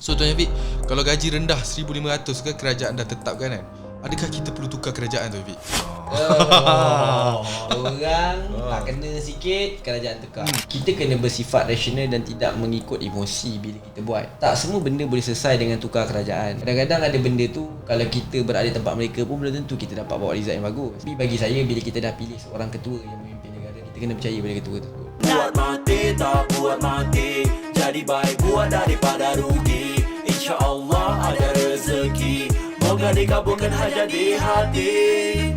So Tuan Syafiq, kalau gaji rendah 1,500 ke kerajaan dah tetapkan kan, adakah kita perlu tukar kerajaan Tuan Syafiq? Orang tak kena sikit, kerajaan tukar. Kita kena bersifat rasional dan tidak mengikut emosi bila kita buat. Tak semua benda boleh selesai dengan tukar kerajaan. Kadang-kadang ada benda tu, kalau kita berada di tempat mereka pun belum tentu kita dapat bawa result yang bagus. Tapi bagi saya, bila kita dah pilih seorang ketua yang memimpin negara, kita kena percaya pada ketua tu. Buat mati, tak buat mati. Jadi baik buat daripada rugi. InsyaAllah ada rezeki. Moga dikabulkan hajat di hati.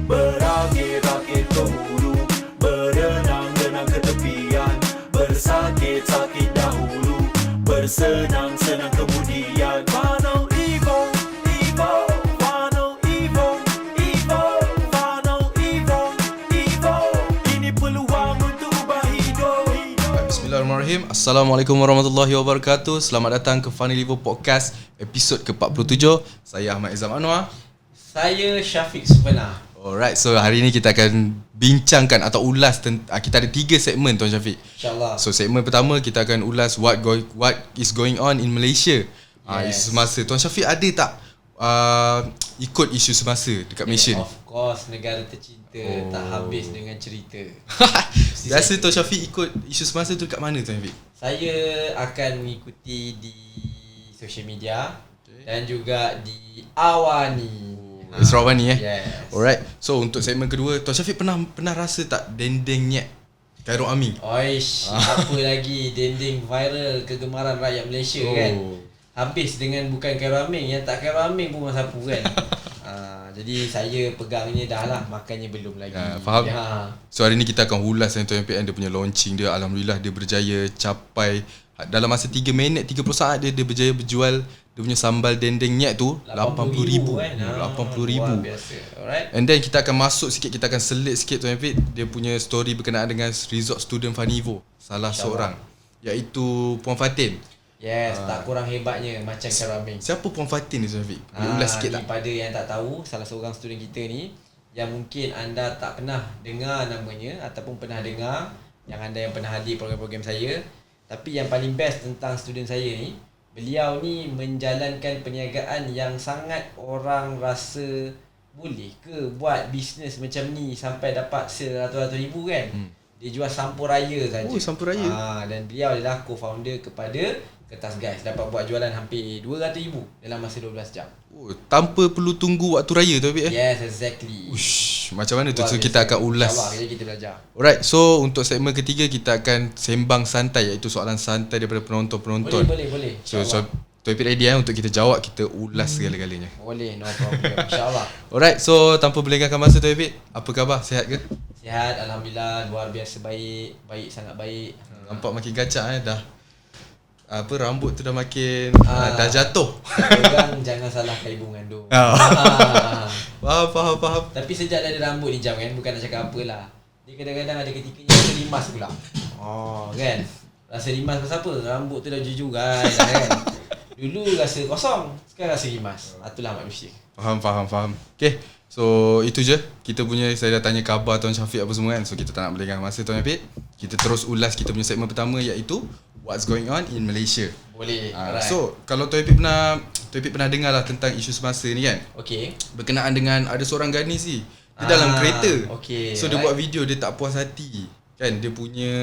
Berakit-rakit ke hulu, berenang-renang ke tepian, bersakit-sakit dahulu, bersenang-senang kemudian. Final Evo, Evo, Final Evo, Evo, Final Evo, Evo. Ini peluang untuk ubah hidup. Bismillahirrahmanirrahim. Assalamualaikum warahmatullahi wabarakatuh. Selamat datang ke Funny Livo Podcast episod ke-47. Saya Ahmad Izam Anwar. Saya Syafiq Supena. Alright, so hari ni kita akan bincangkan atau ulas kita ada 3 segmen Tuan Syafiq. InsyaAllah. So segmen pertama kita akan ulas what is going on in Malaysia. Isu semasa. Tuan Syafiq ada tak ikut isu semasa dekat Malaysia ni? Of course, negara tercinta tak habis dengan cerita. Biasa Tuan Syafiq ikut isu semasa tu dekat mana Tuan Syafiq? Saya akan mengikuti di social media dan juga di Awani. Sarawak ni Yes. Alright. So untuk segmen kedua, Tuan Syafiq pernah rasa tak dendeng nyet Khairul Aming? Oish, apa lagi dendeng viral kegemaran rakyat Malaysia kan. Habis dengan bukan Khairul Aming, yang tak Khairul Aming pun sapu kan. Jadi saya pegangnya dah lah, makannya belum lagi. Faham? So hari ni kita akan ulas Tuan MPN dia punya launching dia. Alhamdulillah dia berjaya capai dalam masa 3 minit 30 saat dia berjaya berjual dia punya sambal dendeng nyet tu 80,000 kan. 80,000. Luar biasa. Alright. And then kita akan masuk sikit, kita akan selit sikit Tuan Fit dia punya story berkenaan dengan resort student Fanivo, salah seorang iaitu Puan Fatin. Yes, tak kurang hebatnya macam Khairul Aming. Siapa Puan Fatin ni Tuan Fit? Boleh ulas sikit tak? Pada yang tak tahu, salah seorang student kita ni yang mungkin anda tak pernah dengar namanya ataupun pernah dengar, yang anda yang pernah hadir program-program saya. Tapi yang paling best tentang student saya ni, beliau ni menjalankan perniagaan yang sangat orang rasa boleh ke buat bisnes macam ni sampai dapat seratus ribu kan. Dia jual sampur raya saja. Oh, sampur raya. Dan beliau adalah co-founder kepada Kertas Guys. Dapat buat jualan hampir 200,000 dalam masa 12 jam. Oh, tanpa perlu tunggu waktu raya Tuan Fit Yes, exactly. Ush, macam mana tu? So kita akan ulas. InsyaAllah kita belajar. Alright, so untuk segmen ketiga kita akan sembang santai, iaitu soalan santai daripada penonton-penonton. Boleh. So Tuan Fit ready untuk kita jawab, kita ulas segala-galanya. Boleh, no problem. InsyaAllah. Alright, so tanpa melengahkan masa Tuan Fit, apa khabar? Sihat ke? Sihat, Alhamdulillah, luar biasa baik. Baik, sangat baik. Nampak makin gacak dah. Rambut tu dah makin dah jatuh. Orang jangan salahkan ibu mengandung. Faham. Tapi sejak ada rambut ni jam kan, bukan nak cakap apalah. Dia kadang-kadang ada ketikanya rasa rimas pula. Kan? Rasa rimas pasal apa? Rambut tu dah jujur guys kan. Dulu rasa kosong, sekarang rasa rimas. Itulah manusia. Faham. Okay, so itu je. Kita punya, saya dah tanya khabar Tuan Syafiq apa semua kan. So kita tak nak melengahkan masa Tuan Syafiq. Kita terus ulas kita punya segmen pertama, iaitu what's going on in Malaysia. Boleh. So kalau Tuan Syafiq pernah dengar lah tentang isu semasa ni kan. Okay. Berkenaan dengan ada seorang gadis ni. Dia dalam kereta. Okay, so dia buat video, dia tak puas hati kan. Dia punya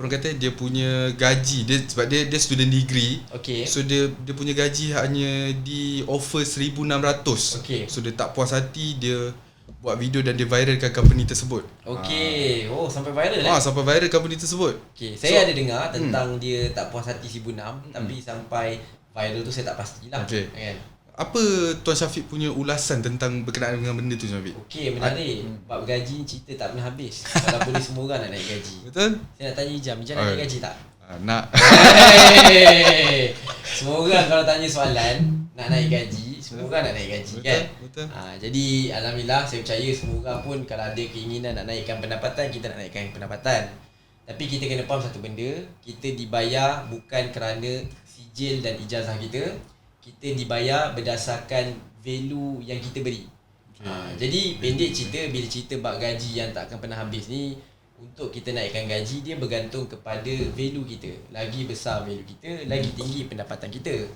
orang kata dia punya gaji dia, sebab dia student degree. Okay. So dia punya gaji hanya di offer 1,600. Okay. So dia tak puas hati, dia buat video dan dia viralkan company tersebut. Okay. Sampai viral Sampai viral company tersebut. Okay. Saya ada dengar tentang dia tak puas hati 1,600, tapi sampai viral tu saya tak pastilah. Okay. Kan? Apa Tuan Syafiq punya ulasan tentang berkenaan dengan benda tu Syafiq? Okey, menarik. Bab gaji cerita tak pernah habis. Kalau boleh semua orang nak naik gaji. Betul? Saya nak tanya Ijam nak naik gaji tak? Nak. Semua orang kalau tanya soalan nak naik gaji, semua orang nak naik gaji. Betul, kan? betul. Jadi alhamdulillah saya percaya semua orang pun kalau ada keinginan nak naikkan pendapatan, kita nak naikkan pendapatan. Tapi kita kena faham satu benda, kita dibayar bukan kerana sijil dan ijazah kita. Kita dibayar berdasarkan value yang kita beri. Jadi pendek cerita, bila cerita bab gaji yang tak akan pernah habis ni, untuk kita naikkan gaji, dia bergantung kepada value kita. Lagi besar value kita, lagi tinggi pendapatan kita.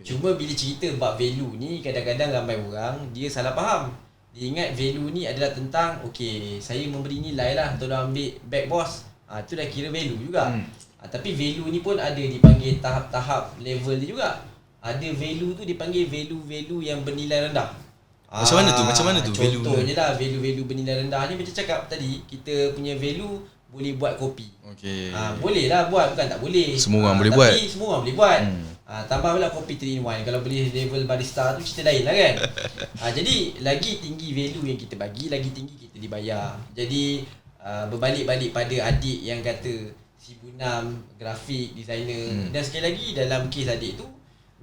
Cuma bila cerita bab value ni, kadang-kadang ramai orang dia salah faham. Dia ingat value ni adalah tentang saya memberi nilai lah, tolong ambil back boss. Tu dah kira value juga. Tapi value ni pun ada dipanggil tahap-tahap level dia juga. Ada value tu dipanggil value-value yang bernilai rendah. Macam mana tu value? Contohnya lah value-value bernilai rendah ni, macam cakap tadi, kita punya value boleh buat kopi. Boleh lah buat, bukan tak boleh. Semua orang boleh buat. Tapi semua orang boleh buat. Tambah pula kopi 3 in 1. Kalau boleh level barista tu cerita lain lah kan. Jadi lagi tinggi value yang kita bagi, lagi tinggi kita dibayar. Jadi berbalik-balik pada adik yang kata Sibu 6 grafik designer. Dan sekali lagi dalam kes adik tu,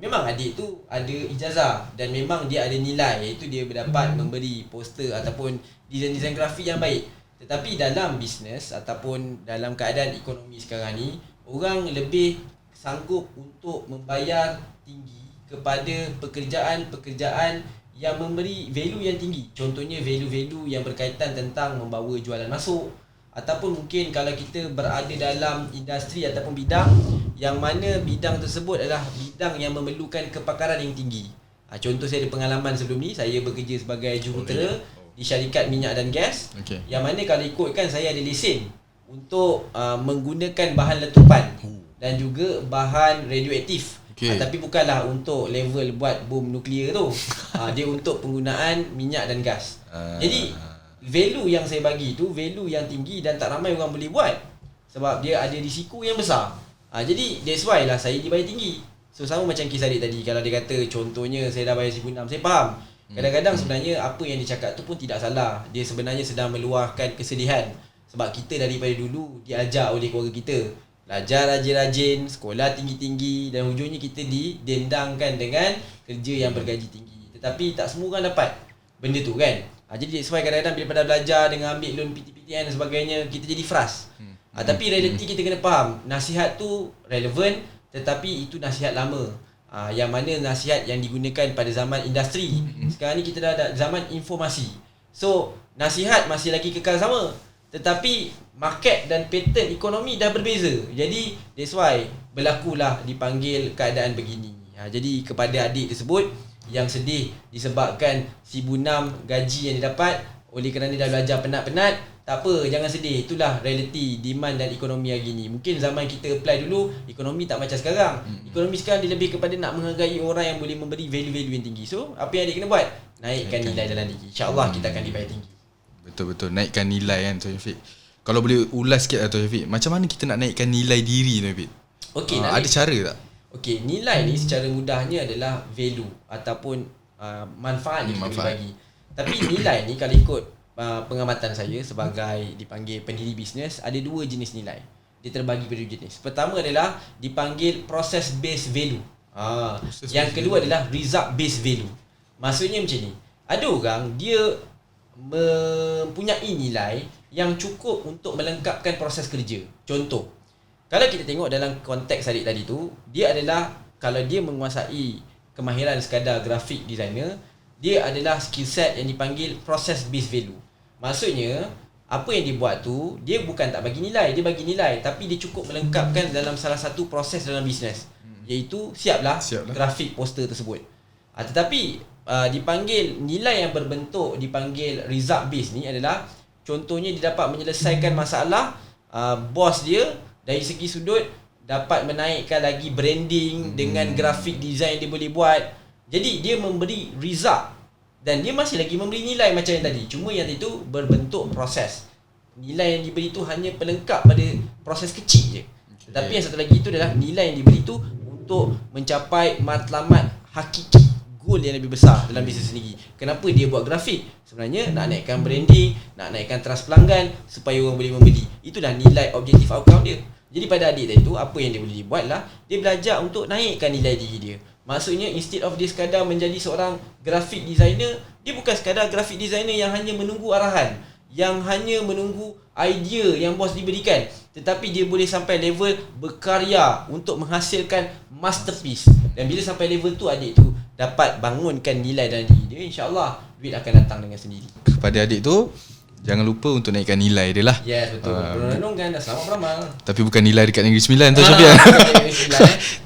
memang adik tu ada ijazah dan memang dia ada nilai, iaitu dia berdapat memberi poster ataupun design-design grafik yang baik. Tetapi dalam bisnes ataupun dalam keadaan ekonomi sekarang ni, orang lebih sanggup untuk membayar tinggi kepada pekerjaan-pekerjaan yang memberi value yang tinggi. Contohnya value-value yang berkaitan tentang membawa jualan masuk, ataupun mungkin kalau kita berada dalam industri ataupun bidang yang mana bidang tersebut adalah bidang yang memerlukan kepakaran yang tinggi. Contoh, saya ada pengalaman sebelum ni, saya bekerja sebagai jurutera di syarikat minyak dan gas. Yang mana kalau ikutkan, saya ada lesen untuk menggunakan bahan letupan dan juga bahan radioaktif. Tapi bukanlah untuk level buat bom nuklear tu. Dia untuk penggunaan minyak dan gas. Jadi value yang saya bagi tu value yang tinggi dan tak ramai orang boleh buat, sebab dia ada risiko yang besar. Jadi that's why lah saya dibayar tinggi. So sama macam kisah adik tadi, kalau dia kata contohnya saya dah bayar 1,600, saya faham. Kadang-kadang sebenarnya apa yang dia cakap tu pun tidak salah. Dia sebenarnya sedang meluahkan kesedihan, sebab kita daripada dulu diajar oleh keluarga kita, belajar rajin-rajin, sekolah tinggi-tinggi, dan hujungnya kita didendangkan dengan kerja yang bergaji tinggi. Tetapi tak semua orang dapat benda tu kan. Jadi that's why kadang-kadang bila pada belajar dengan ambil loan PTPTN dan sebagainya, kita jadi frust. Tapi realiti kita kena faham, nasihat tu relevan, tetapi itu nasihat lama. Yang mana nasihat yang digunakan pada zaman industri. Sekarang ni kita dah ada zaman informasi. So nasihat masih lagi kekal sama, tetapi market dan pattern ekonomi dah berbeza. Jadi that's why berlakulah dipanggil keadaan begini. Jadi kepada adik tersebut yang sedih disebabkan 1,600 gaji yang dia dapat oleh kerana dah belajar penat-penat, tak apa, jangan sedih. Itulah realiti demand dan ekonomi hari ni. Mungkin zaman kita apply dulu, ekonomi tak macam sekarang. Ekonomi sekarang dia lebih kepada nak menghargai orang yang boleh memberi value-value yang tinggi. So apa yang adik kena buat? Naikkan nilai dalam diri. InsyaAllah kita akan dibayar tinggi. Betul-betul, naikkan nilai kan Tuan Syafiq. Kalau boleh ulas sikit lah Tuan Syafiq, macam mana kita nak naikkan nilai diri Tuan Syafiq? Ada cara tak? Nilai ni secara mudahnya adalah value ataupun manfaat yang kita boleh bagi. Tapi nilai ni kalau ikut pengamatan saya sebagai dipanggil pendiri bisnes, ada dua jenis nilai. Dia terbagi pada dua jenis. Pertama adalah dipanggil process based value. Yang kedua adalah result based value. Maksudnya macam ni, ada orang dia mempunyai nilai yang cukup untuk melengkapkan proses kerja. Contoh, kalau kita tengok dalam konteks adik tadi tu, dia adalah, kalau dia menguasai kemahiran sekadar grafik designer, dia adalah skill set yang dipanggil process based value. Maksudnya apa yang dia buat tu, dia bukan tak bagi nilai, dia bagi nilai, tapi dia cukup melengkapkan dalam salah satu proses dalam bisnes, iaitu siaplah grafik poster tersebut. Tetapi dipanggil nilai yang berbentuk dipanggil result based ni adalah, contohnya dia dapat menyelesaikan masalah bos dia dari segi sudut dapat menaikkan lagi branding dengan grafik design dia boleh buat. Jadi dia memberi result dan dia masih lagi memberi nilai macam yang tadi. Cuma yang itu berbentuk proses. Nilai yang diberi itu hanya pelengkap pada proses kecil je. Tetapi yang satu lagi itu adalah nilai yang diberi itu untuk mencapai matlamat hakiki, goal yang lebih besar dalam bisnes sendiri. Kenapa dia buat grafik? Sebenarnya nak naikkan branding, nak naikkan trust pelanggan supaya orang boleh membeli. Itulah nilai objektif outcome dia. Jadi pada adik tadi tu, apa yang dia boleh buat lah, dia belajar untuk naikkan nilai diri dia. Maksudnya instead of dia sekadar menjadi seorang graphic designer, dia bukan sekadar graphic designer yang hanya menunggu arahan, yang hanya menunggu idea yang bos diberikan, tetapi dia boleh sampai level berkarya untuk menghasilkan masterpiece. Dan bila sampai level tu, adik tu dapat bangunkan nilai dalam diri dia, insyaAllah duit akan datang dengan sendiri. Kepada adik tu, jangan lupa untuk naikkan nilai dia lah. Yes, betul. Berenung kan dah selamat beramal. Tapi bukan nilai dekat Negeri Sembilan Tuan Syafiq.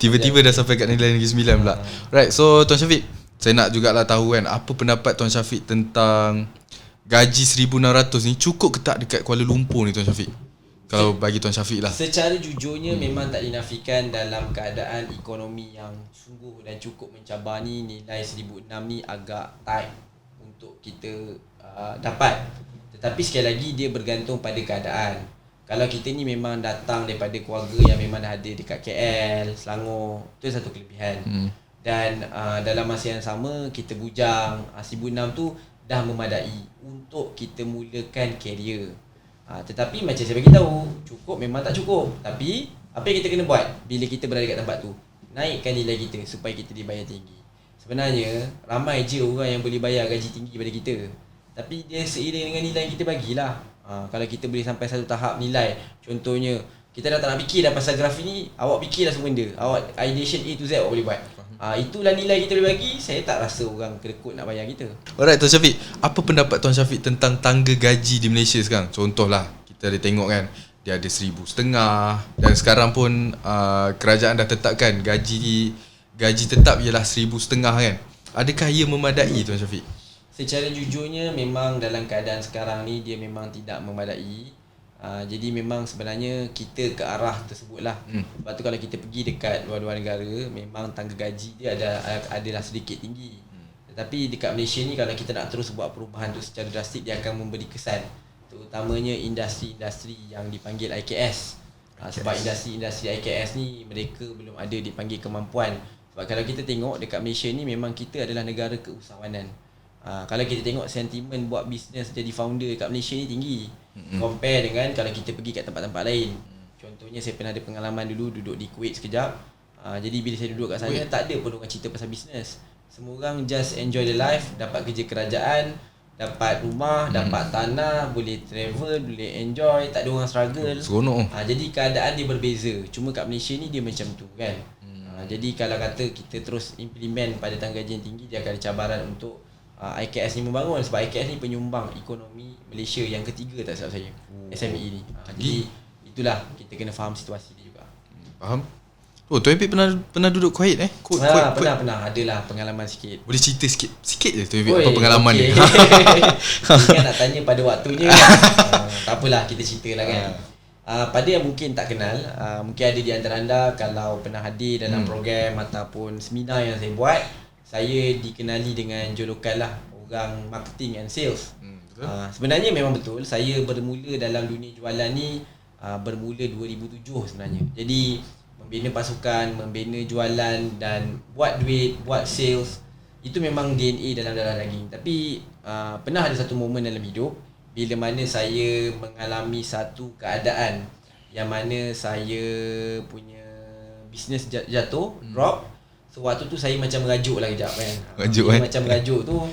Tiba-tiba dah sampai kat nilai Negeri Sembilan pula. Right, so Tuan Syafiq, saya nak jugalah tahu kan, apa pendapat Tuan Syafiq tentang gaji 1,600 ni cukup ke tak dekat Kuala Lumpur ni Tuan Syafiq? Kalau bagi Tuan Syafiq lah. Secara jujurnya memang tak dinafikan dalam keadaan ekonomi yang sungguh dan cukup mencabar ni, nilai 1,600 ni agak tight untuk kita dapat. Tetapi sekali lagi dia bergantung pada keadaan. Kalau kita ni memang datang daripada keluarga yang memang dah ada dekat KL, Selangor, itu satu kelebihan. Dan dalam masa yang sama kita bujang 1,600 tu dah memadai untuk kita mulakan karier. Tetapi macam saya bagi tahu, cukup memang tak cukup. Tapi apa yang kita kena buat bila kita berada kat tempat tu? Naikkan nilai kita supaya kita dibayar tinggi. Sebenarnya ramai je orang yang boleh bayar gaji tinggi pada kita. Tapi dia seiring dengan nilai yang kita bagilah. Kalau kita boleh sampai satu tahap nilai, contohnya kita dah tak nak fikir dah pasal graf ni, awak fikir dah semua benda. Awak ideation A to Z awak boleh buat. Itulah nilai kita boleh bagi. Saya tak rasa orang kedekut nak bayar kita. Alright Tuan Syafiq, apa pendapat Tuan Syafiq tentang tangga gaji di Malaysia sekarang? Contohlah, kita ada tengok kan, dia ada 1,500 dan sekarang pun kerajaan dah tetapkan gaji tetap ialah 1,500 kan. Adakah ia memadai Tuan Syafiq? Secara jujurnya memang dalam keadaan sekarang ni dia memang tidak memadai. Jadi memang sebenarnya kita ke arah tersebut lah. Sebab tu kalau kita pergi dekat luar-luar negara, memang tangga gaji dia adalah sedikit tinggi. Tetapi dekat Malaysia ni kalau kita nak terus buat perubahan tu secara drastik, dia akan memberi kesan, terutamanya industri-industri yang dipanggil IKS. Sebab industri-industri IKS ni mereka belum ada dipanggil kemampuan. Sebab kalau kita tengok dekat Malaysia ni memang kita adalah negara keusahawanan. Kalau kita tengok sentimen buat bisnes jadi founder kat Malaysia ni tinggi. Compare dengan kalau kita pergi kat tempat-tempat lain. Contohnya saya pernah ada pengalaman dulu duduk di Kuwait sekejap. Jadi bila saya duduk kat sana, tak ada pun orang cerita pasal bisnes. Semua orang just enjoy the life, dapat kerja kerajaan, dapat rumah, dapat tanah, boleh travel, boleh enjoy, tak ada orang struggle. Seronok. Jadi keadaan dia berbeza. Cuma kat Malaysia ni dia macam tu kan. Jadi kalau kata kita terus implement pada tangga gaji yang tinggi, dia akan ada cabaran untuk IKS ni membangun. Sebab IKS ni penyumbang ekonomi Malaysia yang ketiga tak silap saya, SME ni. Jadi itulah kita kena faham situasi dia juga. Faham? Tuan Ipik pernah duduk Kuwait Pernah adalah pengalaman sikit. Boleh cerita sikit je Tuan Ipik apa pengalaman dia. Ingat nak tanya pada waktunya. Tak apalah, kita ceritalah kan. Pada yang mungkin tak kenal, mungkin ada di antara anda kalau pernah hadir dalam program ataupun seminar yang saya buat, saya dikenali dengan julukan lah orang marketing and sales. Sebenarnya memang betul, saya bermula dalam dunia jualan ni bermula 2007 sebenarnya. Jadi membina pasukan, membina jualan dan buat duit, buat sales, itu memang DNA dalam darah daging. Tapi pernah ada satu momen dalam hidup bila mana saya mengalami satu keadaan yang mana saya punya bisnes jatuh, drop. So waktu tu saya macam merajuk lah kejap kan. Macam merajuk tu,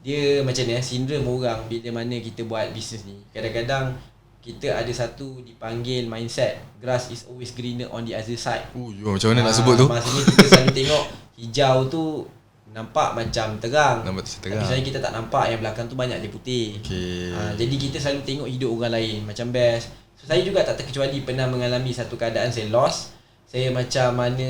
dia macam ni sindrom orang bila mana kita buat bisnes ni. Kadang-kadang kita ada satu dipanggil mindset, grass is always greener on the other side. Macam mana nak sebut tu? Maksudnya kita selalu tengok hijau tu nampak macam terang, tapi sebenarnya kita tak nampak yang belakang tu banyak dia putih. Jadi kita selalu tengok hidup orang lain macam best. So saya juga tak terkecuali pernah mengalami satu keadaan saya lost. Saya macam mana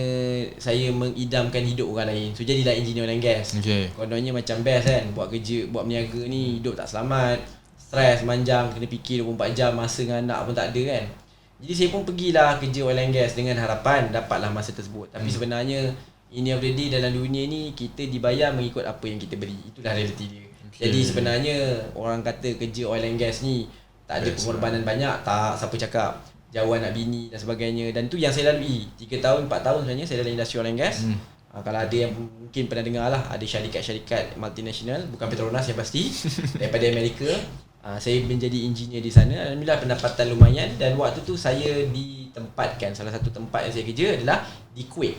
saya mengidamkan hidup orang lain. So jadilah engineer oil and gas. Kononnya macam best kan, buat kerja, buat berniaga ni hidup tak selamat, stres, manjang, kena fikir 24 jam, masa dengan anak pun tak ada kan. Jadi saya pun pergilah kerja oil and gas dengan harapan dapatlah masa tersebut. Tapi sebenarnya in the end of the day dalam dunia ni kita dibayar mengikut apa yang kita beri. Itulah realiti dia. Jadi sebenarnya orang kata kerja oil and gas ni tak ada pengorbanan banyak, tak, siapa cakap. Jauh anak bini dan sebagainya. Dan tu yang saya lalui 3 tahun, 4 tahun sebenarnya saya dalam industri oil and gas. Kalau ada yang mungkin pernah dengar lah, ada syarikat-syarikat multinasional, bukan Petronas yang pasti, daripada Amerika. Saya menjadi engineer di sana. Alhamdulillah pendapatan lumayan. Dan waktu tu saya ditempatkan, salah satu tempat yang saya kerja adalah di Kuwait.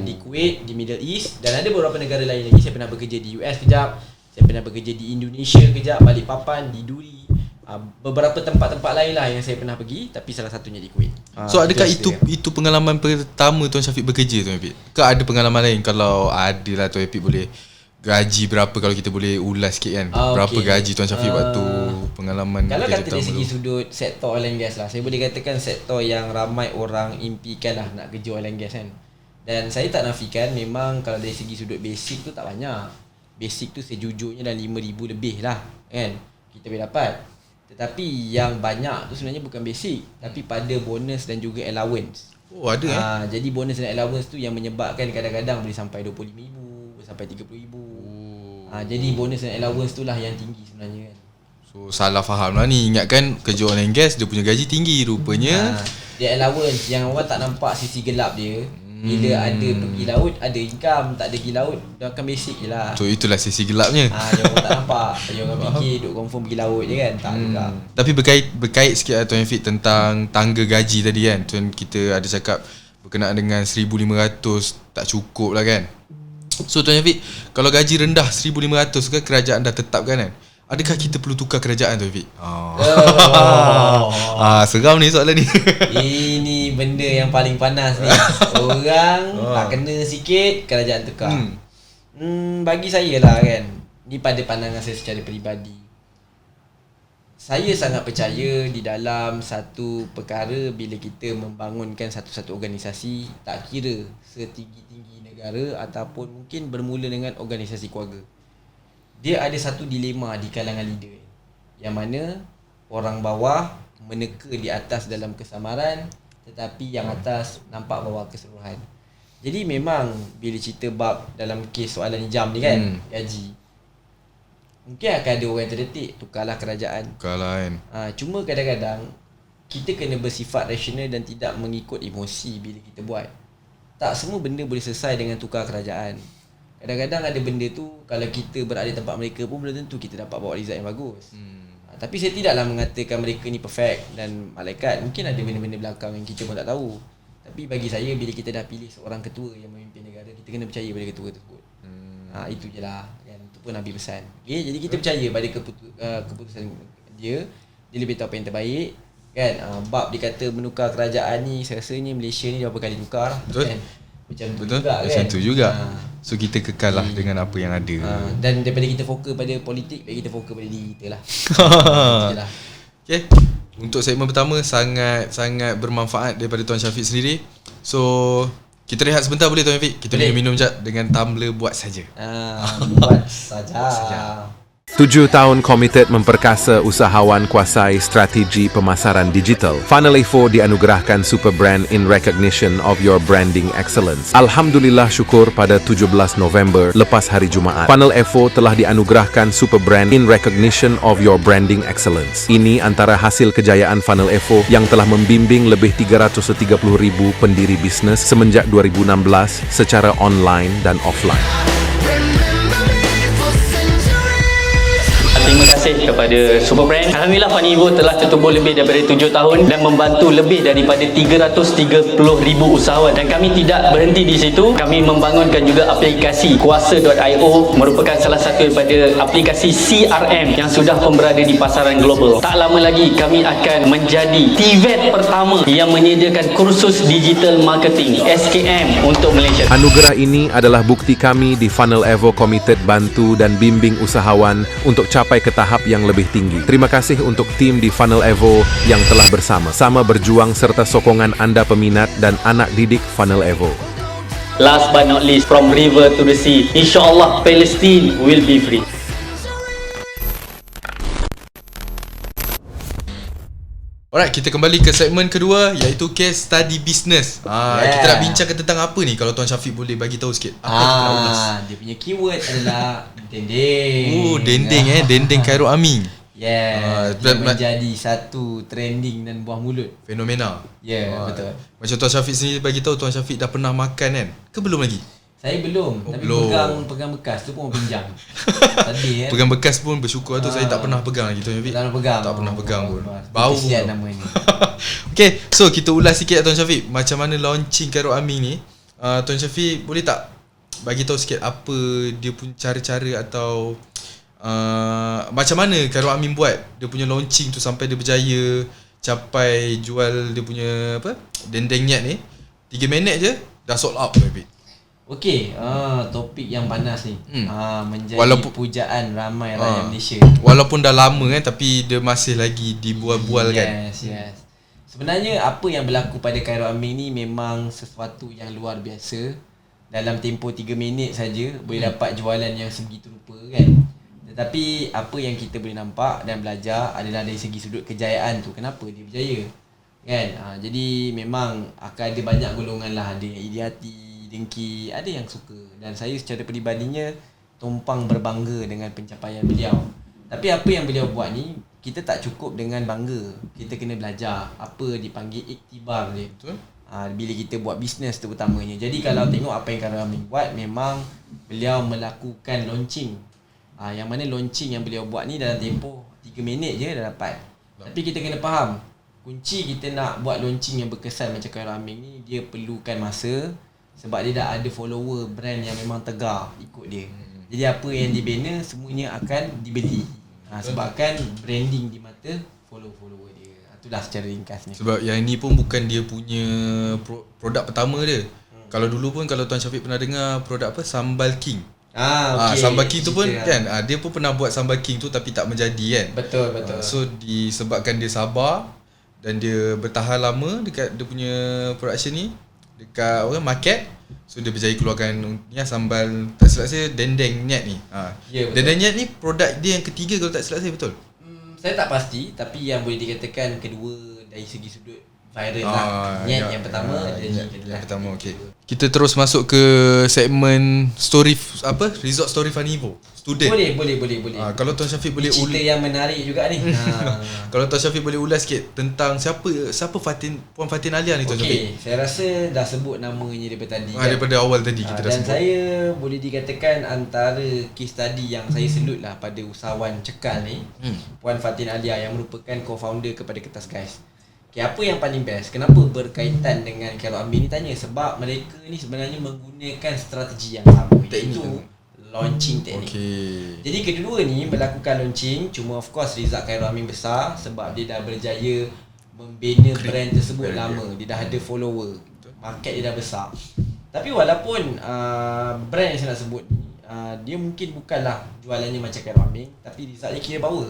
Di Kuwait, di Middle East. Dan ada beberapa negara lain lagi. Saya pernah bekerja di US kejap, saya pernah bekerja di Indonesia kejap, Balikpapan, di Duri. Beberapa tempat-tempat lain lah yang saya pernah pergi, tapi salah satunya di Kuwait. So adakah itu pengalaman pertama Tuan Syafiq bekerja Tuan Ipik? Ke ada pengalaman lain? Kalau ada lah Tuan Ipik boleh gaji berapa kalau kita boleh ulas sikit kan? Berapa gaji Tuan Syafiq waktu pengalaman kalau kerja kata dari pertama segi tu? sudut sektor oil and gas lah, saya boleh katakan sektor yang ramai orang impikan lah nak kerja oil and gas kan. Dan saya tak nafikan memang kalau dari segi sudut basic tu tak banyak. Basic tu sejujurnya dah 5,000 lebih lah kan kita boleh dapat. Tetapi yang banyak tu sebenarnya bukan basic, tapi pada bonus dan juga allowance. Oh ada Jadi bonus dan allowance tu yang menyebabkan kadang-kadang boleh sampai 25,000, sampai 30,000. Jadi bonus dan allowance tu lah yang tinggi sebenarnya kan. So salah faham lah ni. Ingatkan kerja oil and gas dia punya gaji tinggi. Rupanya dia allowance yang orang tak nampak sisi gelap dia. Bila ada pergi laut, ada income. Tak ada pergi laut, dia akan basic je lah. So itulah sisi gelapnya. Yang orang tak nampak. Yang orang fikir duk confirm pergi laut je kan. Tak juga. Tapi berkait sikit lah Tuan Syafiq tentang tangga gaji tadi kan. Tuan kita ada cakap berkenaan dengan 1,500 tak cukup lah kan. So Tuan Syafiq, kalau gaji rendah 1,500 kan kerajaan dah tetapkan kan, adakah kita perlu tukar kerajaan Tuan Syafiq? Seram ni soalan ni. Ini benda yang paling panas ni. Orang tak kena sikit, kerajaan tukar. Bagi saya lah kan, ni pada pandangan saya secara peribadi, saya sangat percaya di dalam satu perkara bila kita membangunkan satu-satu organisasi, tak kira setinggi-tinggi negara ataupun mungkin bermula dengan organisasi keluarga, dia ada satu dilema di kalangan leader, yang mana orang bawah meneka di atas dalam kesamaran, tetapi yang atas nampak bawah keseluruhan. Jadi memang bila cerita bab dalam kes soalan jam ni kan, gaji, mungkin akan ada orang yang terdetik, tukarlah kerajaan. Tukarlah kan. Cuma kadang-kadang kita kena bersifat rasional dan tidak mengikut emosi bila kita buat. Tak semua benda boleh selesai dengan tukar kerajaan. Kadang-kadang ada benda tu, kalau kita berada di tempat mereka pun belum tentu kita dapat bawa result yang bagus. Tapi saya tidaklah mengatakan mereka ni perfect dan malaikat. Mungkin ada benda-benda belakang yang kita pun tak tahu. Tapi bagi saya, bila kita dah pilih seorang ketua yang memimpin negara, kita kena percaya pada ketua tersebut. Itu je lah kan. Itu pun Nabi pesan. Okay? Jadi kita percaya pada keputusan dia. Dia lebih tahu apa yang terbaik kan. Bab dia kata menukar kerajaan ni, saya rasanya Malaysia ni berapa kali tukar lah, Betul. kan? Macam tu Betul. juga Macam kan. tu juga. So kita kekal lah dengan apa yang ada. Dan daripada kita fokus pada politik, baik kita fokus pada diri kita lah. Itulah. Okay. Untuk segmen pertama sangat bermanfaat daripada Tuan Syafiq sendiri. So kita rehat sebentar boleh Tuan Syafiq? Kita minum jap dengan tumbler buat saja. Buat saja. 7 tahun komited memperkasa usahawan kuasai strategi pemasaran digital. Funnel Evo dianugerahkan Super Brand in recognition of your branding excellence. Alhamdulillah syukur pada 17 November lepas hari Jumaat, Funnel Evo telah dianugerahkan Super Brand in recognition of your branding excellence. Ini antara hasil kejayaan Funnel Evo yang telah membimbing lebih 330,000 pendiri bisnes semenjak 2016 secara online dan offline. Terima kasih kepada Super Brand. Alhamdulillah Funnel Evo telah tertubuh lebih daripada 7 tahun dan membantu lebih daripada 330,000 usahawan. Dan kami tidak berhenti di situ. Kami membangunkan juga aplikasi Kuasa.io, merupakan salah satu daripada aplikasi CRM yang sudah pun berada di pasaran global. Tak lama lagi kami akan menjadi TVET pertama yang menyediakan kursus digital marketing SKM untuk Malaysia. Anugerah ini adalah bukti kami di Funnel Evo komited bantu dan bimbing usahawan untuk capai ke tahap yang lebih tinggi. Terima kasih untuk tim di Funnel Evo yang telah bersama-sama berjuang serta sokongan anda peminat dan anak didik Funnel Evo. Last but not least, from river to the sea, insyaAllah Palestine will be free. Alright, kita kembali ke segmen kedua, iaitu case study business. Kita nak bincangkan tentang apa ni? Kalau Tuan Syafiq boleh bagi tahu sikit. Apa yang kita nak ulas? Dia punya keyword adalah dendeng. Dendeng dendeng Khairul Amin. Dia menjadi satu trending dan buah mulut. Fenomena. Betul. Macam Tuan Syafiq sendiri bagi tahu, Tuan Syafiq dah pernah makan kan? Ke belum lagi? Saya belum, tapi belum. pegang bekas tu pun pinjam. Tadi Pegang bekas pun bersyukur tu saya tak pernah pegang lagi Tuan Syafiq. Tak pernah pegang pun. Bau Bau kesian nama ni. Okay, so kita ulas sikit Tuan Syafiq, macam mana launching Khairul Amin ni. Tuan Syafiq boleh tak bagi tahu sikit apa dia punya cara-cara atau macam mana Khairul Amin buat dia punya launching tu sampai dia berjaya capai jual dia punya dendeng niat ni 3 minit je dah sold out Tuan Syafiq. Okey, topik yang panas ni. Menjadi pujaan ramai rakyat Malaysia. Walaupun dah lama kan, tapi dia masih lagi dibual-bual kan. Yes. Sebenarnya apa yang berlaku pada Khairul Aming ni memang sesuatu yang luar biasa. Dalam tempoh 3 minit saja boleh dapat jualan yang sebegitu rupa kan. Tetapi apa yang kita boleh nampak dan belajar adalah dari segi sudut kejayaan tu, kenapa dia berjaya kan. Jadi memang akan ada banyak golongan lah. Ada yang iri hati, dengki, ada yang suka. Dan saya secara peribadinya tumpang berbangga dengan pencapaian beliau. Tapi apa yang beliau buat ni, kita tak cukup dengan bangga. Kita kena belajar apa dipanggil iktibar dia. Betul. Bila kita buat bisnes terutamanya. Jadi kalau tengok apa yang Khairul Aming buat, memang beliau melakukan launching. Yang mana launching yang beliau buat ni dalam tempoh 3 minit je dah dapat. Tapi kita kena faham, kunci kita nak buat launching yang berkesan macam Khairul Aming ni, dia perlukan masa. Sebab dia dah ada follower brand yang memang tegar ikut dia. Jadi apa yang dibina semuanya akan dibeli. Sebabkan branding di mata follower dia. Itulah secara ringkasnya. Sebab yang ni pun bukan dia punya produk pertama dia. Kalau dulu pun, kalau Tuan Syafiq pernah dengar produk apa, Sambal King. Okay. Sambal King tu pun kan, dia pun pernah buat Sambal King tu tapi tak menjadi kan. Betul. So disebabkan dia sabar dan dia bertahan lama dekat dia punya production ni, dekat market, so dia berjaya keluarkan sambal, tak silap saya, dendeng nyat ni. Dendeng nyat ni produk dia yang ketiga kalau tak silap saya, betul? Saya tak pasti, tapi yang boleh dikatakan kedua dari segi sudut viral lah. Nyat yang pertama dan yang pertama. Okey. Kita terus masuk ke segmen story Resort Story Funivo. Student. Boleh. Kalau Tuan Syafiq boleh cerita yang menarik juga ni. Kalau Tuan Syafiq boleh ulas sikit tentang siapa Puan Fatin Alia ni, Tuan Syafiq. Saya rasa dah sebut namanya daripada tadi. Daripada awal tadi kita dah dan sebut. saya boleh dikatakan antara case study yang saya salute lah pada usahawan cekal ni, Puan Fatin Alia yang merupakan co-founder kepada Kertas Guys. Apa yang paling best, kenapa berkaitan dengan Khairul Aming ni, tanya sebab mereka ni sebenarnya menggunakan strategi yang sama, iaitu launching teknik. Jadi kedua ni melakukan launching, cuma of course result Khairul Aming besar sebab dia dah berjaya membina brand tersebut lama. Dia dah ada follower, market dia dah besar. Tapi walaupun brand yang saya nak sebut ni, dia mungkin bukanlah jualannya macam Khairul Aming, tapi result dia kira power.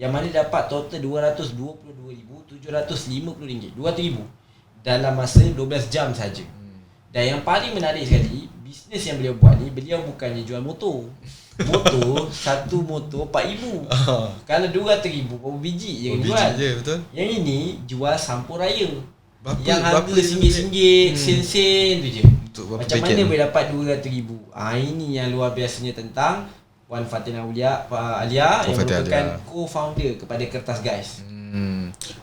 Yang mana dapat total RM222,750 RM200,000 dalam masa 12 jam saja. Dan yang paling menarik sekali, bisnes yang beliau buat ni, beliau bukannya jual motor. Satu motor RM4,000. Kalau RM200,000 berapa biji je kena jual. Betul. Yang ini jual sampul raya. Yang Berapa harga RM1, sen-sen tu je. Macam mana paket boleh dapat RM200,000? Ini yang luar biasanya tentang Puan Fatin Alia yang merupakan co-founder kepada Kertas Guys.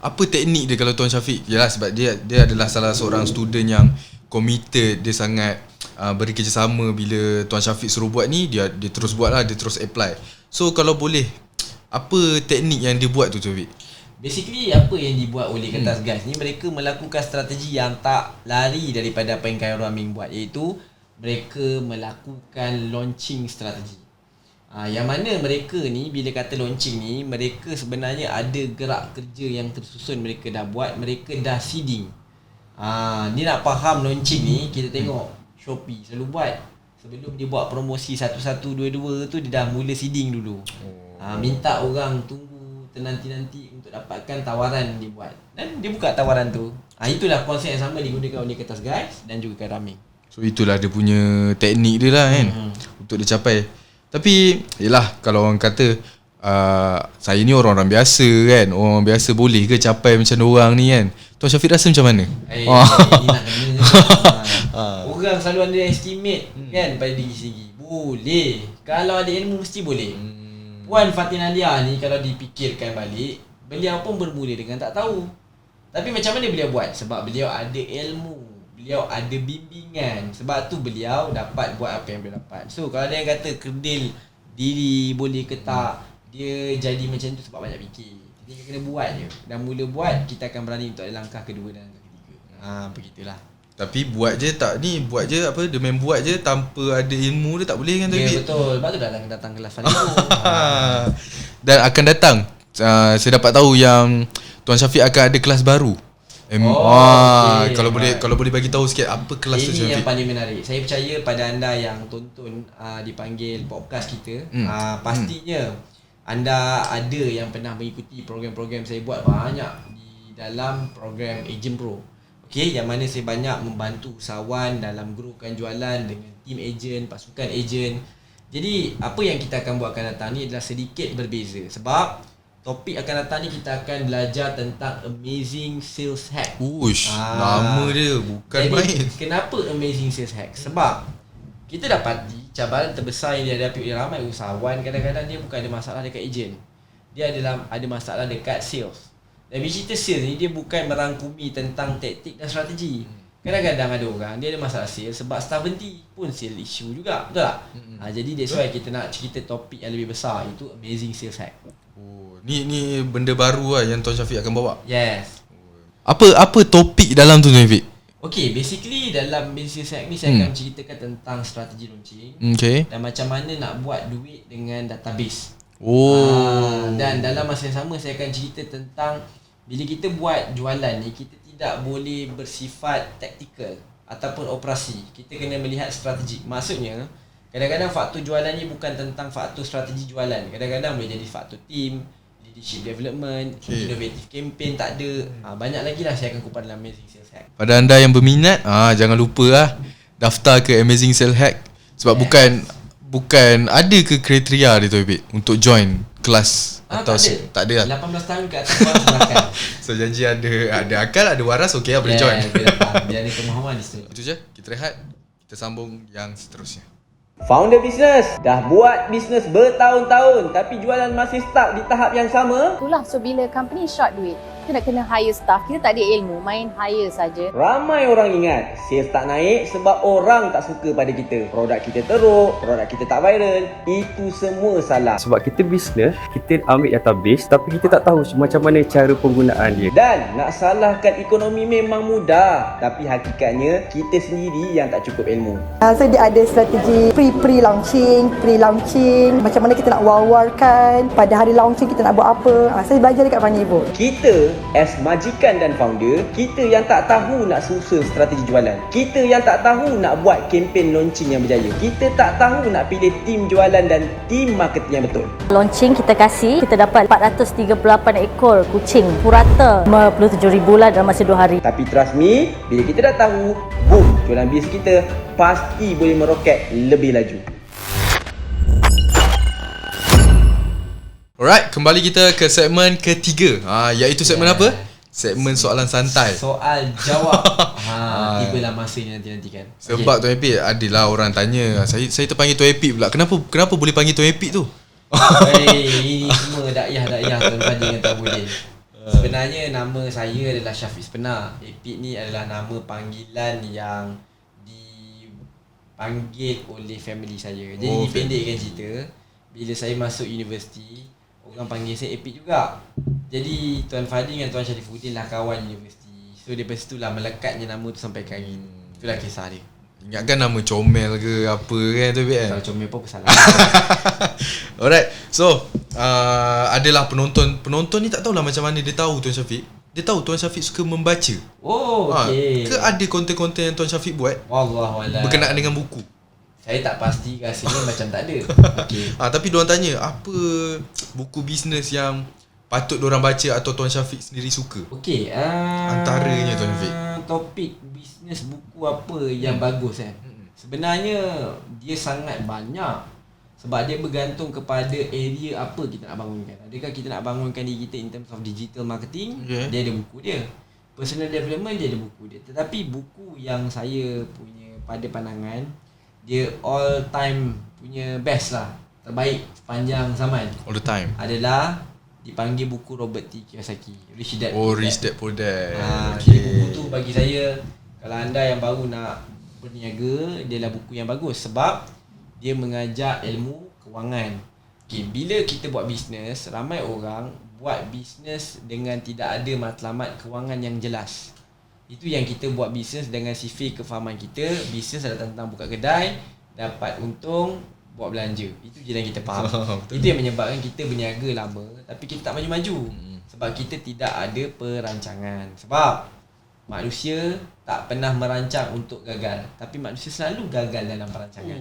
Apa teknik dia kalau Tuan Syafiq? Yalah, sebab dia adalah salah seorang student yang committed. Dia sangat bekerjasama. Bila Tuan Syafiq suruh buat ni, dia terus buat lah, dia terus apply. So kalau boleh, apa teknik yang dia buat tu, Tuan Syafiq? Basically apa yang dibuat oleh Kertas Guys ni, mereka melakukan strategi yang tak lari daripada apa yang Khairul Aming buat, iaitu mereka melakukan launching strategi. Yang mana mereka ni bila kata launching ni, mereka sebenarnya ada gerak kerja yang tersusun mereka dah buat. Mereka dah seeding. Ni nak faham launching ni, kita tengok Shopee selalu buat. Sebelum dia buat promosi 1122 tu, dia dah mula seeding dulu. Minta orang tunggu nanti-nanti untuk dapatkan tawaran dia buat. Dan dia buka tawaran tu. Itulah konsep yang sama digunakan oleh Kertas Guys dan juga Khairul Aming. So itulah dia punya teknik dia lah kan, untuk dia capai. Tapi yelah, kalau orang kata saya ni orang-orang biasa kan, orang biasa boleh ke capai macam diorang ni kan? Tuan Syafiq rasa macam mana? Ni nak kena orang selalu underestimate kan pada diri sendiri. Boleh, kalau ada ilmu mesti boleh. Puan Fatin Alia ni kalau dipikirkan balik, beliau pun bermula dengan tak tahu. Tapi macam mana beliau buat? Sebab beliau ada ilmu, beliau ada bimbingan. Sebab tu beliau dapat buat apa yang beliau dapat. So kalau ada yang kata kerdil diri boleh ke tak, dia jadi macam tu sebab banyak fikir. Dia kena buat je. Dan mula buat, kita akan berani untuk langkah kedua dan langkah ketiga. Begitulah. Tapi buat je tak ni, buat je apa, dia main buat je tanpa ada ilmu dia tak boleh kan? Ya betul. Sebab tu datang kelas Funivo. Dan akan datang, saya dapat tahu yang Tuan Syafiq akan ada kelas baru. okey. Kalau boleh bagi tahu sikit apa kelas tu Ini yang Syafiq? paling menarik. Saya percaya pada anda yang tonton dipanggil podcast kita, pastinya anda ada yang pernah mengikuti program-program saya buat banyak di dalam program Agent Pro. Okey, yang mana saya banyak membantu usahawan dalam groupkan jualan dengan tim ejen, pasukan ejen. Jadi, apa yang kita akan buat akan datang ni adalah sedikit berbeza. Sebab topik akan datang ni kita akan belajar tentang amazing sales hack. Uish, lama dia, bukan Jadi, main. kenapa amazing sales hack? Sebab kita dapati cabaran terbesar yang dihadapi oleh ramai usahawan, kadang-kadang dia bukan ada masalah dekat ejen. Dia ada masalah dekat sales. Dan bila cerita sales ni, dia bukan merangkumi tentang taktik dan strategi. Kadang-kadang ada orang, dia ada masalah sales sebab staff berhenti pun sales issue juga. Betul tak? Jadi that's why kita nak cerita topik yang lebih besar, itu amazing sales hack. Oh, ni benda baru lah yang Tuan Syafiq akan bawa. Yes. Apa topik dalam tu Syafiq? Okay, basically dalam amazing sales hack ni saya akan ceritakan tentang strategi launching. Okay. Dan macam mana nak buat duit dengan database. Oh. Dan dalam masa yang sama saya akan cerita tentang bila kita buat jualan ni, kita tidak boleh bersifat taktikal ataupun operasi. Kita kena melihat strategi. Maksudnya, kadang-kadang faktor jualan ni bukan tentang faktor strategi jualan. Kadang-kadang boleh jadi faktor team, leadership development, innovative campaign tak ada. Banyak lagi lah saya akan kupas dalam Amazing Sales Hack. Pada anda yang berminat, jangan lupa lah daftar ke Amazing Sales Hack. Sebab bukan ada ke kriteria dia tu untuk join kelas atau tak ada lah. 18 tahun ke atas baru silakan. So janji ada akal, ada waras, okey lah boleh join. Biar ada pemahaman di situ. Itu je, kita rehat. Kita sambung yang seterusnya. Founder business dah buat bisnes bertahun-tahun tapi jualan masih stuck di tahap yang sama. Itulah, so bila company short duit, kita nak kena hire staff. Kita tak ada ilmu, main hire saja. Ramai orang ingat sales tak naik sebab orang tak suka pada kita. Produk kita teruk, produk kita tak viral. Itu semua salah. Sebab kita bisnes, kita ambil database tapi kita tak tahu macam mana cara penggunaan dia. Dan nak salahkan ekonomi memang mudah, tapi hakikatnya kita sendiri yang tak cukup ilmu. So dia ada strategi pre-launching, macam mana kita nak war-warkan, pada hari launching kita nak buat apa. Saya belajar dekat Fanivo. Kita as majikan dan founder, kita yang tak tahu nak susun strategi jualan. Kita yang tak tahu nak buat kempen launching yang berjaya. Kita tak tahu nak pilih tim jualan dan tim marketing yang betul. Launching kita dapat 438 ekor kucing purata, 57,000 lah dalam masa 2 hari. Tapi trust me, bila kita dah tahu, boom, jualan bisnes kita pasti boleh meroket lebih laju. Alright, kembali kita ke segmen ketiga. Iaitu segmen apa? Segmen soalan santai. Soal jawab. Tibalah masa ni nanti kan. Sebab Tuan Epik, adalah orang tanya. Saya terpanggil Tuan Epik pula. Kenapa boleh panggil Tuan Epik tu? Ini semua dakyah Tuan Fadi dengan Tuan Budin. Sebenarnya nama saya adalah Syafiq Sepenar. Epik ni adalah nama panggilan yang dipanggil oleh family saya. Jadi pendekkan cerita, bila saya masuk universiti, orang panggil saya Epik juga. Jadi Tuan Fadi dengan Tuan Syarifuddin lah kawan universiti. So daripada situlah melekatnya nama tu sampai ke hari ni. Itulah kisah dia. Ingatkan nama comel ke apa kan tu Epik kan? Kalau comel pun salah. Alright, so adalah penonton ni tak tahulah macam mana dia tahu Tuan Syafiq. Dia tahu Tuan Syafiq suka membaca. Oh, okey. Ke ada konten-konten yang Tuan Syafiq buat Wallahualam, berkenaan dengan buku? saya tak pasti, rasanya macam tak ada. Okey. Tapi diorang tanya, apa buku bisnes yang patut diorang baca atau Tuan Syafiq sendiri suka? Okey, antaranya Tuan Syafiq. Topik bisnes buku apa yang bagus kan? Sebenarnya dia sangat banyak. Sebab dia bergantung kepada area apa kita nak bangunkan. Adakah kita nak bangunkan diri kita in terms of digital marketing, dia ada buku dia. Personal development, dia ada buku dia. Tetapi buku yang saya punya pada pandangan, dia all time punya best lah, terbaik sepanjang zaman, all the time, adalah dipanggil buku Robert T. Kiyosaki, Rich Dad Poor Dad. Rich Dad Poor Dad. Jadi buku tu bagi saya, kalau anda yang baru nak berniaga, dia lah buku yang bagus. Sebab dia mengajar ilmu kewangan. Okay, bila kita buat bisnes, ramai orang buat bisnes dengan tidak ada matlamat kewangan yang jelas. Itu yang kita buat bisnes dengan sifir kefahaman kita. Bisnes adalah tentang buka kedai, dapat untung, buat belanja. Itu je yang kita faham. Itu yang menyebabkan kita berniaga lama tapi kita tak maju-maju. Sebab kita tidak ada perancangan. Sebab manusia tak pernah merancang untuk gagal, tapi manusia selalu gagal dalam perancangan.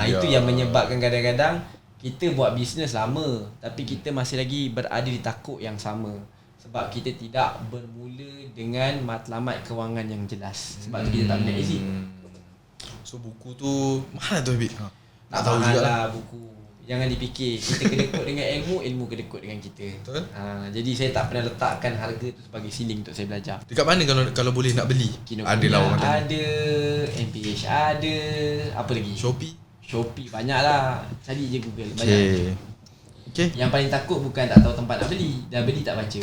Itu yang menyebabkan kadang-kadang kita buat bisnes lama tapi kita masih lagi berada di takuk yang sama. Sebab kita tidak bermula dengan matlamat kewangan yang jelas. Sebab tu kita tak boleh exit. So buku tu mahal tu Habib? Tak tahu jugalah buku. Jangan dipikir kita kedekut dengan ilmu kedekut dengan kita. Betul. Jadi saya tak pernah letakkan harga tu sebagai ceiling untuk saya belajar. Dekat mana kalau boleh nak beli? Kinokuniya Ada lah orang tanya. ada, MPH ada, apa lagi? Shopee banyak lah. Cari je Google banyak. Okay. Yang paling takut bukan tak tahu tempat nak beli. Dah beli tak baca.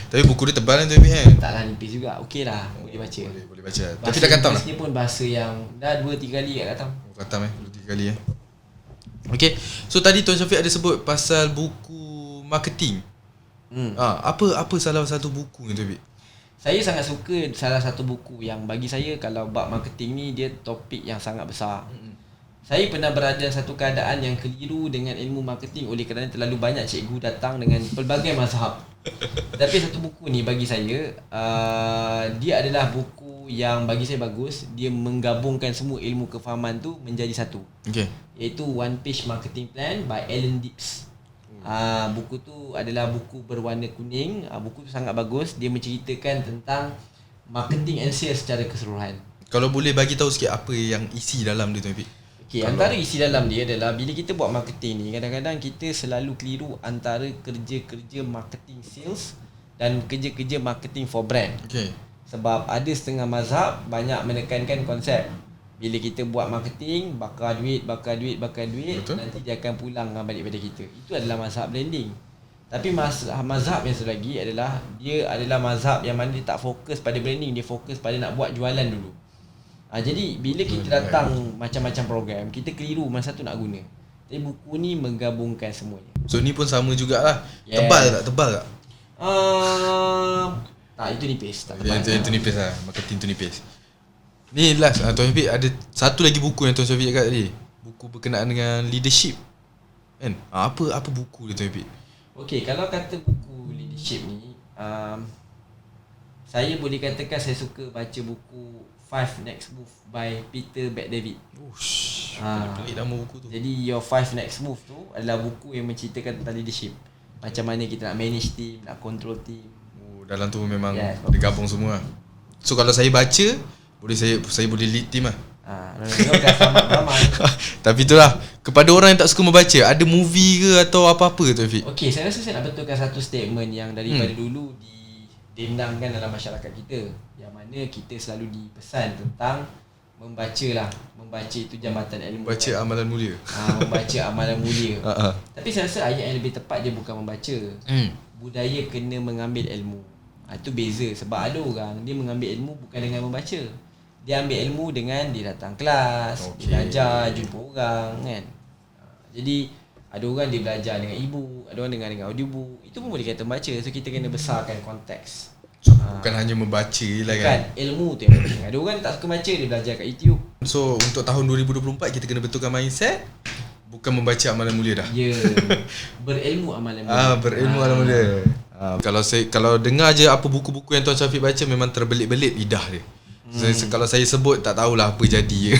Tapi buku dia tebal kan tu Habib kan? Taklah nipis juga. Okey lah, boleh baca. Boleh baca. Tapi dah khatam lah. Bahasa pun bahasa yang dah 2-3 kali kat khatam. Khatam 2-3 kali Okay. So tadi Tuan Syafiq ada sebut pasal buku marketing. Apa salah satu buku ni tu Habib? Saya sangat suka salah satu buku yang bagi saya kalau bab marketing ni dia topik yang sangat besar. Saya pernah berada dalam satu keadaan yang keliru dengan ilmu marketing oleh kerana terlalu banyak cikgu datang dengan pelbagai mazhab. Tapi satu buku ni bagi saya dia adalah buku yang bagi saya bagus. Dia menggabungkan semua ilmu kefahaman tu menjadi satu. Iaitu One Page Marketing Plan by Alan Dips. Buku tu adalah buku berwarna kuning. Buku tu sangat bagus. Dia menceritakan tentang marketing and sales secara keseluruhan. Kalau boleh bagi tahu sikit apa yang isi dalam dia tu Habib? Antara isi dalam dia adalah bila kita buat marketing ni, kadang-kadang kita selalu keliru antara kerja-kerja marketing sales dan kerja-kerja marketing for brand. Sebab ada setengah mazhab banyak menekankan konsep bila kita buat marketing, bakar duit, betul. Nanti dia akan pulang balik pada kita. Itu adalah mazhab branding. Tapi mazhab yang satu lagi adalah dia adalah mazhab yang mana dia tak fokus pada branding, dia fokus pada nak buat jualan dulu. Jadi bila kita datang macam-macam program, kita keliru mana satu nak guna. Jadi buku ni menggabungkan semuanya. So ni pun sama jugalah. Tebal tak? Tak, itu nipis. Tak tebal. Itu nipis lah. Marketing tu nipis. Ni last Tuan Syafiq ada satu lagi buku yang Tuan Syafiq cakap tadi. Buku berkenaan dengan leadership. Kan? Apa buku dia Tuan Syafiq? Okey, kalau kata buku leadership ni, saya boleh katakan saya suka baca buku 5 Next Move by Peter Beck-David. Pelik nama buku tu. Jadi Your 5 Next Move tu adalah buku yang menceritakan tentang leadership. Macam mana kita nak manage team, nak control team. Dalam tu memang dia gabung semua. So kalau saya baca, boleh saya boleh lead team lah. Tapi itulah, kepada orang yang tak suka membaca, ada movie ke atau apa-apa tu Fiq? Okey, saya rasa saya nak betulkan satu statement yang daripada dulu didendangkan dalam masyarakat kita, yang mana kita selalu dipesan tentang membaca itu jambatan ilmu. Baca amalan mulia. Membaca amalan mulia. Tapi saya rasa ayat yang lebih tepat dia bukan membaca. Budaya kena mengambil ilmu. Itu beza. Sebab ada orang dia mengambil ilmu bukan dengan membaca. Dia ambil ilmu dengan dia datang kelas, dia belajar, jumpa orang kan. Jadi ada orang dia belajar dengan ibu, ada orang dengan audiobook. Itu pun boleh kata membaca. So kita kena besarkan konteks. Bukan hanya membaca lah kan. Bukan, ilmu tu yang penting. Ada orang tak suka baca, dia belajar kat YouTube. So untuk tahun 2024 kita kena betulkan mindset, bukan membaca amalan mulia dah. Berilmu amalan mulia. Berilmu amalan mulia. Kalau dengar je apa buku-buku yang Tuan Syafiq baca, memang terbelit-belit lidah dia. Kalau saya sebut tak tahulah apa jadi.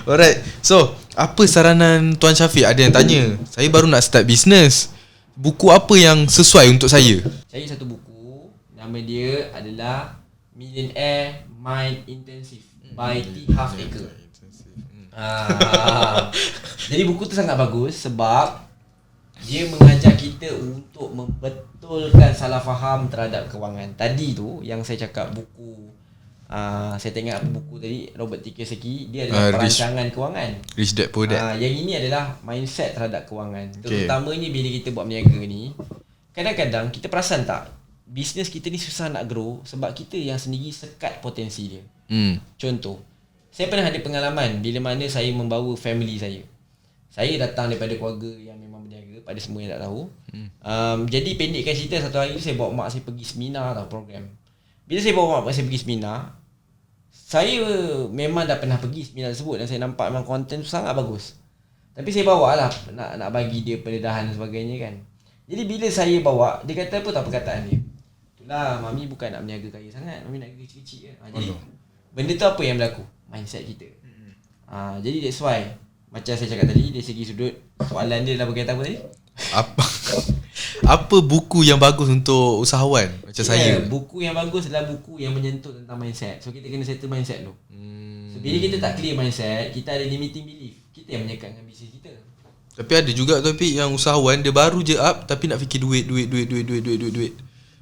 Alright. So, apa saranan Tuan Syafiq? Ada yang tanya, saya baru nak start business. Buku apa yang sesuai untuk saya? Cari satu buku, nama dia adalah Millionaire Mind Intensive by T. Harv Eker. Jadi buku tu sangat bagus sebab dia mengajar kita untuk membetulkan salah faham terhadap kewangan. Tadi tu yang saya cakap buku, saya tengok apa buku tadi, Robert T. Kiyosaki, dia adalah perancangan kewangan. Rich Dad Poor Dad. Yang ini adalah mindset terhadap kewangan. Terutamanya bila kita buat berniaga ni, kadang-kadang kita perasan tak, bisnes kita ni susah nak grow sebab kita yang sendiri sekat potensi dia. Contoh, saya pernah ada pengalaman bila mana saya membawa family saya. Saya datang daripada keluarga yang memang berniaga, pada semua yang tak tahu. Jadi pendekkan cerita, satu hari tu saya bawa mak saya pergi seminar atau program. Bila saya bawa mak saya pergi seminar, saya memang dah pernah pergi seminar tersebut dan saya nampak memang konten tu sangat bagus. Tapi saya bawa lah nak bagi dia pendedahan dan sebagainya kan. Jadi bila saya bawa, dia kata apa tak perkataan dia? Itulah, Mami bukan nak berniaga kaya sangat. Mami nak kerja kecil-kecil je. Jadi benda tu apa yang berlaku? Mindset kita. Jadi that's why macam saya cakap tadi, dari segi sudut soalan dia dalam berkaitan apa tadi? Apa buku yang bagus untuk usahawan macam saya? Buku yang bagus adalah buku yang menyentuh tentang mindset. So kita kena settle mindset dulu. So bila kita tak clear mindset, kita ada limiting belief. Kita yang menyekat dengan bisnes kita. Tapi ada juga tu yang usahawan dia baru je up tapi nak fikir duit.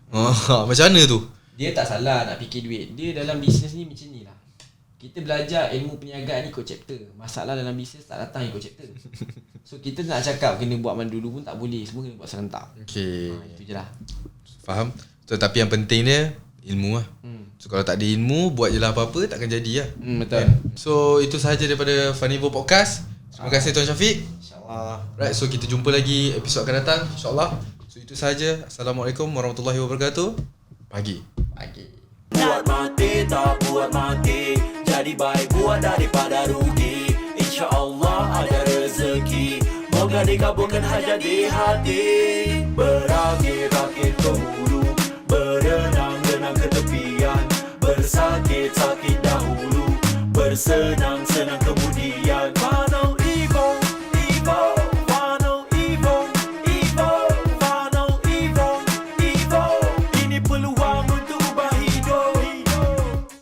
Macam mana tu? Dia tak salah nak fikir duit. Dia dalam bisnes ni macam ni lah. Kita belajar ilmu perniagaan ni ikut chapter. Masalah dalam bisnes tak datang ikut chapter. So kita nak cakap kena buat mana dulu pun tak boleh. Semua kena buat serentak. Okay. Itu je lah. Faham? So, tapi yang penting dia ilmu lah. So kalau tak ada ilmu, buat je lah apa-apa, takkan jadi lah. Betul. So itu sahaja daripada Funivo Podcast. Terima kasih Tuan Syafiq. InsyaAllah. Right, so kita jumpa lagi episod akan datang, insyaAllah. So itu sahaja. Assalamualaikum warahmatullahi wabarakatuh. Pagi. Buat mati tak buat mati, jadi baik buat daripada rugi. InsyaAllah ada rezeki, moga dikabulkan hajat di hati. Berakit-rakit ke hulu, berenang-renang ke tepian, bersakit-sakit dahulu, bersenang-senang kemudian.